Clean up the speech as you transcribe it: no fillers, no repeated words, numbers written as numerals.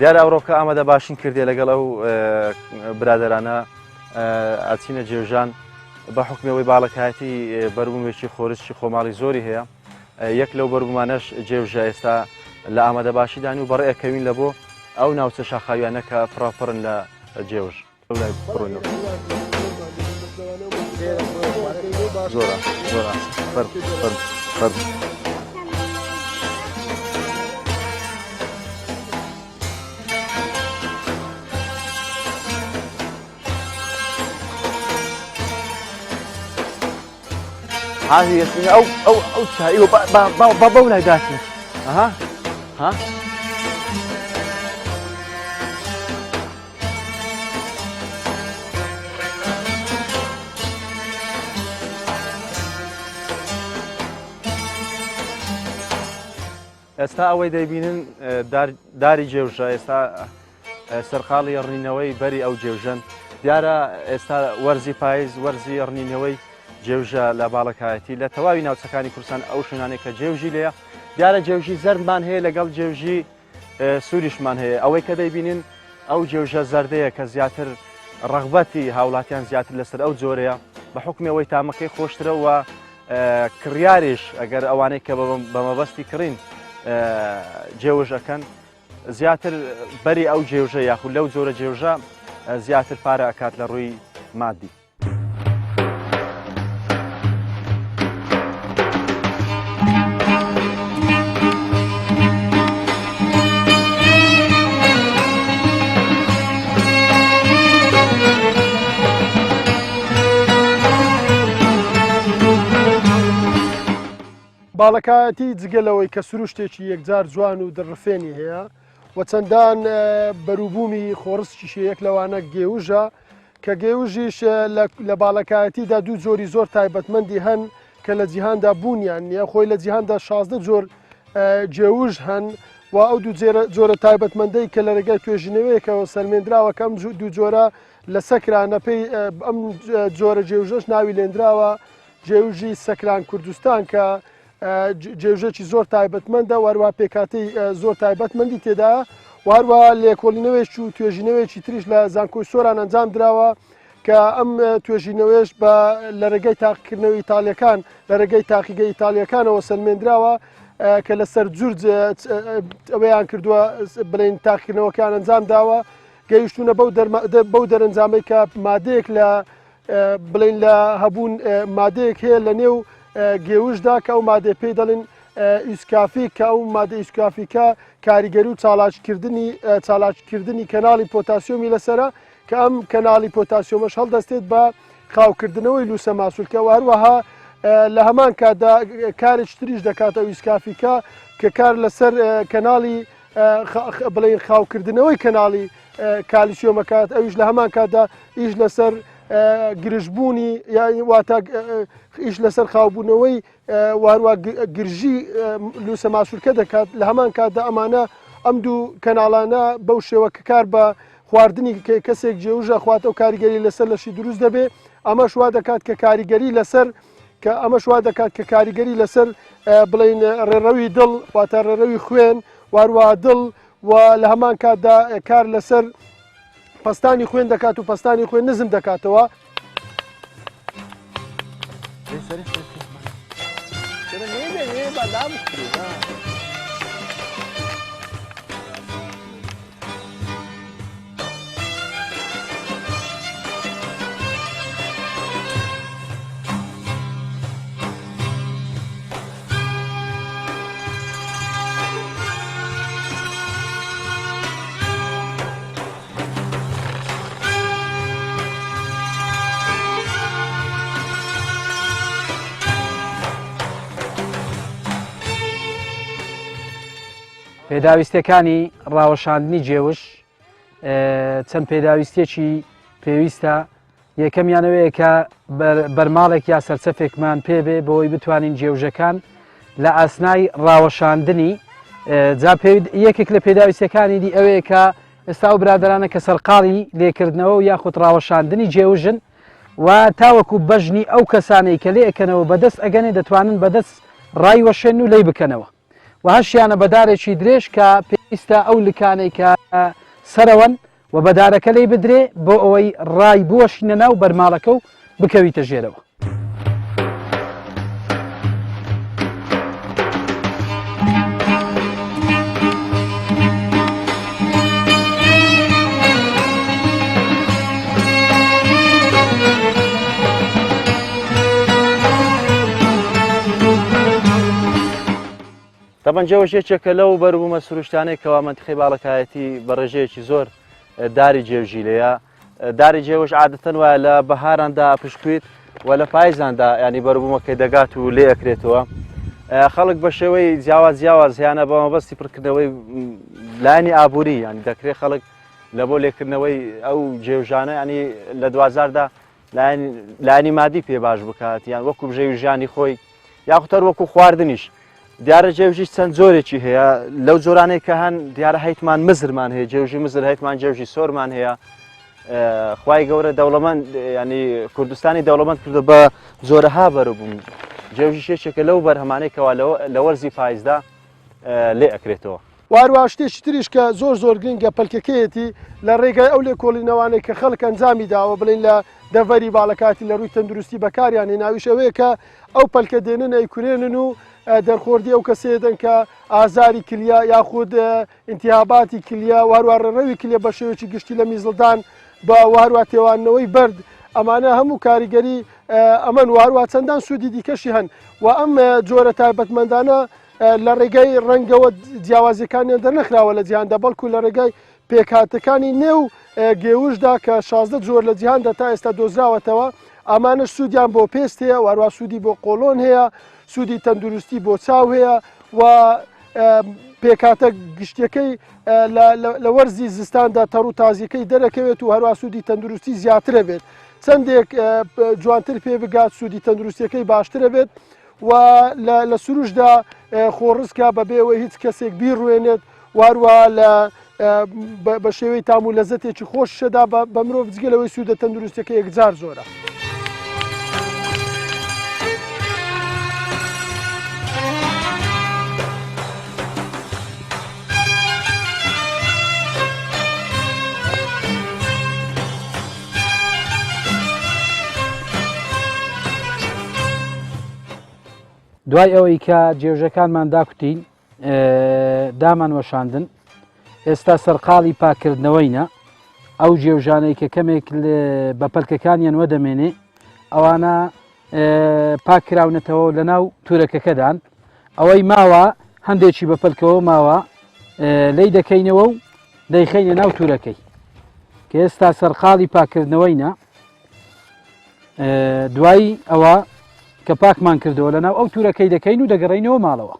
دیارە ئەوڕۆکە ئامادە باشین کردێ لەگەڵ ئەو برادەرانە ئاچینە جێژان بە حکمەوەی باڵەکایەتی بەروبوومێکی خۆرشی خۆماڵی زۆری هەیە یەک لەو بەروبوومانەش جێوژە ئێستا لە ئامادە باشیدان و بەڕێەکەوین لە بۆ ئەو ناوچە شاخاویانە کە پڕاپڕن لە جێوژ زۆرە زۆرە فەرد هذه ياسمين أو تشاي ولا داتنا ها ئێستا ئەوەی دەیبینن داری جێوژە ئێستا سەرقاڵی ڕنینەوەی بەری ئەو جێوژەن دیارە ئێستا وەرزی پاییز وەرزی ڕنینەوەی جێوژە لە باڵەکایەتی لە تەواوی ناوچەکانی کوردستان ئەو شوێنانێک کە جێوژی لێیە دیارە جێوژی زەردمان هەیە لەگەڵ جێوژی سووریشمان هەیە ئەوەی کە دەیبینین ئەو جێوژە زەردەیە کە زیاتر ڕەغبەتی هاوڵاتیان زیاتر لەسەر ئەو جۆرەیە بە حکمەوەی تامەکەی خۆشترە و کڕیاریش ئەگەر ئەوانەی کە بە مەبەستی کڕین جێوژەکەن زیاتر بەری ئەو جێوژە یاخود لەو جۆرە جێوژە زیاتر پارە ئەکات لە ڕووی مادی باڵەکایەتی جگەلەوەی کە سروشتێکی یەکجار جوان و دڕفێنی هەیە و چەندان بەروبوومی خۆڕستیشەیەک لەوانە گێوژە کە گێوژیش لە باڵەکایەتیدا دوو جۆری زۆر تایبەتمەندی هەن کە لە جیهاندا بوونیان نییە خۆی لە جیهاندا 16 جۆر جێوژ هەن و ئەو دوو جۆرە تایبەتمەندەی کە لە ڕێگای توێژینەوەیەکەوە سەرمێنراوە کەم دوو جۆرە لە سەکرانە پێی ئەم جۆرە جێوژەش ناوی لێنراوە جێوژی سەکران کوردستان کە جێوژێکی زۆر تایبەتمەندە وەروە پێکاتی زۆر تایبەتمەندی تێدا وهروە لێکۆڵینەوەیش و توێژینەوەیکی تریش لە زانکۆی سۆران ئەنجام درراوە کە ئەم توێژینەوەش بە لە ڕێگەی تاقیکردنەوەی ئیتالیەکان لە ڕێگەی تاقیگەی ئیتالیەکانەوە سلمێنراوە کە لەسەر جورج ئەوەیان کردووە بڵین تاقیکردنەوەکان ئەنجام داوە گەیشتونە بەو دەرەنجامەی کە مادەیەک لە بڵین لە هەبوون مادەیەک هەیە لە نێو گێوژدا کە ئەو مادە پێی دەڵێن ئیسکافی کە ئەو مادە ئیسکافیکە کاریگەری و چالاکردنی کەناڵی پۆتاسیۆمی لەسرە کە ئەم کەناڵی پۆتاسیۆمەش هەڵدەستێت بە خاوکردنەوەی لوسە ماسوولکە و هەروەها لە هەمان کاتدا کارێک تریش دەکاتە ئیسکافیکە کە کار لەسەر کەناڵی بڵێن خاوکردنەوەی کەناڵی کالیسیۆمەکات ئەویش لە هەمان کاتدا ئیش لەسەر گرژبوونی واتە ئیش لەسەر خاوبوونەوەی وارووا گرژی لوسە ماسوولکە دەکات لە هەمان کاتدا ئەمانە ئەم دوو کەناڵانە بەو شێوە کە کار بە خواردنی کەسێک جێوژە خواتە و کاریگەری لەسەر لەشی دروست دەبێ ئەمە شوا دەکات کە کاریگەری لەسەر کە ئەمە شوا دەکات کە کاریگەری لەسەر بڵین ڕێڕەوی دڵ واتە ڕێڕەوی خوێن وارووا دڵ و لە هەمان کاتدا کار لەسەر پستانی خوێن دەکات و پستانی خوێن نزم دەکاتەوە پێداویستەکانی ڕاوەشاندنی جێوش چەند پێداویستێکی پێویستە یەکەمیانەوەیە کە بەرماڵێک یا سەرچەفێکمان پێبێ بەوەی بتوانین جێوژەکان لە ئاسنای ڕاوەشاندنی جا یەکێک لە پێداویستەکانی دی ئەوەیە کە ئێستا و برادرانە کە سەرقاڵی لێکردنەوە و یاخود ڕاوەشاندنی جێوژن و تاوەکو بەژنی ئەو کەسانەی کە لێ ئەکەنەوە بەدەست ئەگەنێ دەتوانن بەدەست ڕای وەشێن و لی بکەنەوە و هەشیانە بەدارێکی درێژ کە پێویستە ئەو لکانەی کە سەرەوەن و بەدارەکە لی بدرێ بۆ ئەوەی ڕای بوەشینە ناو بەرماڵەکە و بکەویتە ژێرەوە. طبعا جەوەش یەکێکە لەو بەروبوومە سروشتانەی کەوا منتیقی باڵەکایەتی بە ڕێژەیەکی زۆر داری جێوژی لەیە. داری جێوەش عادەتەن وایە لە بەهاراندا پشکویت و لە پاییزاندا ینی بەروبوومەکەی دەگات و لێ ئەکرێتەوە. خەڵک بە شێوەی جیاواز هیانە بە مەبەستی پڕکردنەوەی لایانی ئابووری ینی دەکرێت خەڵک لە بۆ لێکردنەوەی ئەو جێوژانە ینی لە دوازاردا لایانی مادی پێ باش بکات یان وەکو بژێوی ژیانی خۆی یاخوتەر وەکو خواردنیش. دیارە جێوژی چەند زۆرێکی هەیە لەو جۆرانەی کە هەن دیارە هەیتمان مزرمان هەیە جێوژی مزر هەیتمان جێوژی سۆرمان هەیە. خوای گەورە دەوڵەمەند ینی کوردستانی دەوڵەمەند کردو بە زۆرەها بەروبووم. جێوژی شێشێکە لەو بەرهەمانەی کەوا لە وەرزی پاییزدا لێ ئەکرێتەوە. وارووا شتێکی تریش کە زۆر گرنگە پەلکەکەیەتی لە ڕێگای ئەو لێکۆڵینەوانەی کە خەڵک ئەنجامی داوە بڵین لە دەڤەری باڵەکاتی لە ڕووی تەندروستی بەکاریان هێناویش ئەوەیە کە ئەو پەلکە دێنن ئەیکورێنن و دەرخۆردی ئەو کەسێ دەن کە ئازاری کلیا یاخود ئینتیهاباتی کلیا وارووا ڕێڕەوی کلێ بە شێوەیەکی گشتی لە میزڵدان بە وارووا تێوانەوەی بەرد ئەمانە هەموو کاریگەری ئەمەن وارووا چەندان سوودی دیکەشی هەن و ئەم جۆرە تایبەتمەندانە لە ڕێگای ڕەنگەوە جیاوازیەکانیان دەرنەخراوە لە جیهاندا بەڵکو لە ڕێگای پێکهاتەکانی نێو گێوشدا کە 16 جۆر لە جیهاندا تا ئێستا دۆزراوەتەوە ئەمانە سوودیان بۆ پێست هەیە وارووا سوودی بۆ قۆڵۆن هەیە سوودی تەندروستی بۆ چاو هەیە و پێکاتە گشتەکەی لە وەرزی زستاندا تەڕ و تازیەکەی دەرەکەوێت و هەروە سوودی تەندروستی زیاترە بێت چەندێک جوانتر پێ بگات سوودی تەندروستیەکەی باشترە بێت و لە سروشدا خۆڕسکە بەبێەوەی هیچ کەسێک بیڕوێنێت واروە بە شێوەی تام و لەزەتێکی خۆششەدا بە مرۆڤ جگەلەوەی سوودە تەندروستەکە یەکجار زۆرە. دوای ئەوەی کە جێوژەکانمان داکوتین دامان وەشاندن ئێستا سەرقاڵی پاکردنەوەینە ئەو جێوژانەی کە کەمێک بە پەلکەکانیان وەدەمێنێ ئەوانە پاکراونەتەوە لە ناو تورەکەکەدان ئەوەی ماوە هەندێکی بە پەلکەوە ماوە لی دەکەینەوە و دەیخینە ناو تورەکەی کە ئێستا سەرقاڵی پاکردنەوەینە دوایی ئەوە کە پاکمان کردەوە لەناو ئەو تورەکەی دەکەین و دەگەڕینەوە ماڵەوە.